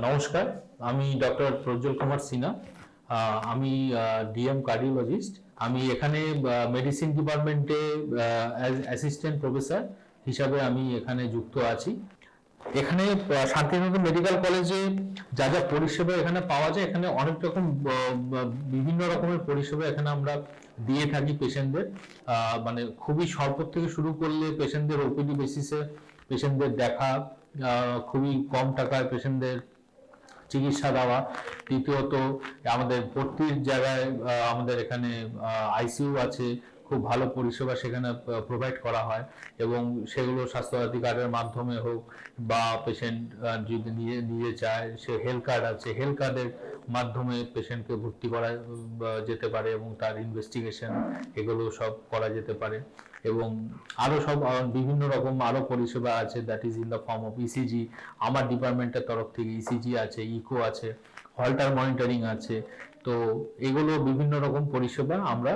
নমস্কার, আমি ডক্টর প্রজ্জ্বল কুমার সিনহা। আমি ডিএম কার্ডিওলজিস্ট। আমি এখানে মেডিসিন ডিপার্টমেন্টে অ্যাজ অ্যাসিস্ট্যান্ট প্রফেসর হিসাবে আমি এখানে যুক্ত আছি। এখানে শান্তিনিকেতন মেডিকেল কলেজে যা যা পরিষেবা এখানে পাওয়া যায়, এখানে অনেক রকম বিভিন্ন রকমের পরিষেবা এখানে আমরা দিয়ে থাকি পেশেন্টদের। মানে খুবই স্বল্প থেকে শুরু করলে পেশেন্টদের ওপিডি বেসিসে পেশেন্টদের দেখা, খুবই কম টাকায় পেশেন্টদের চিকিৎসা দেওয়া। দ্বিতীয়ত, আমাদের ভর্তির জায়গায় আমাদের এখানে আইসিইউ আছে, খুব ভালো পরিষেবা সেখানে প্রোভাইড করা হয়। এবং সেগুলো স্বাস্থ্যসাথী কার্ডের মাধ্যমে হোক বা পেশেন্ট যদি নিজে চায়, সে হেলথ কার্ড আছে, হেলথ কার্ডের মাধ্যমে পেশেন্টকে ভর্তি করা যেতে পারে এবং তার ইনভেস্টিগেশন এগুলো সব করা যেতে পারে। এবং আরও সব বিভিন্ন রকম আরও পরিষেবা আছে, that is in the form of ECG. আমার ডিপার্টমেন্টের তরফ থেকে ইসিজি আছে, ইকো আছে, হল্টার মনিটরিং আছে। তো এগুলো বিভিন্ন রকম পরিষেবা আমরা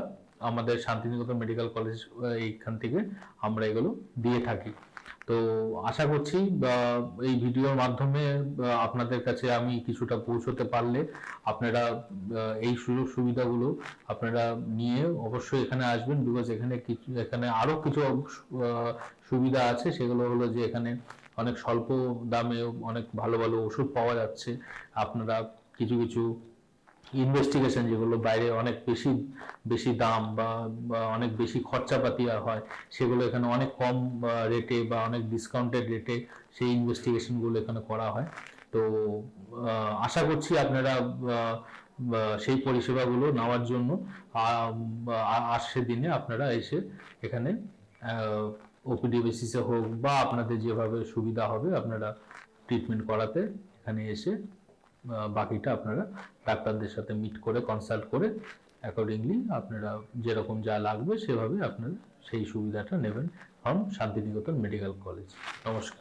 আমাদের শান্তিনিকেতন মেডিকেল কলেজ এইখান থেকে আমরা এগুলো দিয়ে থাকি। তো আশা করছি এই ভিডিওর মাধ্যমে আপনাদের কাছে আমি কিছুটা পৌঁছতে পারলে আপনারা এই সুযোগ সুবিধাগুলো আপনারা নিয়ে অবশ্যই এখানে আসবেন। বিকজ এখানে আরো কিছু সুবিধা আছে। সেগুলো হলো যে এখানে অনেক স্বল্প দামে অনেক ভালো ভালো ওষুধ পাওয়া যাচ্ছে। আপনারা কিছু কিছু ইনভেস্টিগেশন যেগুলো বাইরে অনেক বেশি বেশি দাম বা অনেক বেশি খরচাপাতি হয়, সেগুলো এখানে অনেক কম রেটে বা অনেক ডিসকাউন্টেড রেটে সেই ইনভেস্টিগেশনগুলো এখানে করা হয়। তো আশা করছি আপনারা সেই পরিষেবাগুলো নেওয়ার জন্য আসছে দিনে আপনারা এসে এখানে ওপিডি বেসিসে হোক বা আপনাদের যেভাবে সুবিধা হবে আপনারা ট্রিটমেন্ট করাতে এখানে এসে বাকিটা আপনারা ডাক্তারদের সাথে মিট করে কনসাল্ট করে অ্যাকর্ডিংলি আপনারা যেরকম যা লাগবে সেভাবে আপনারা সেই সুবিধাটা নেবেন ফ্রম শান্তিনিকেতন মেডিকেল কলেজ। নমস্কার।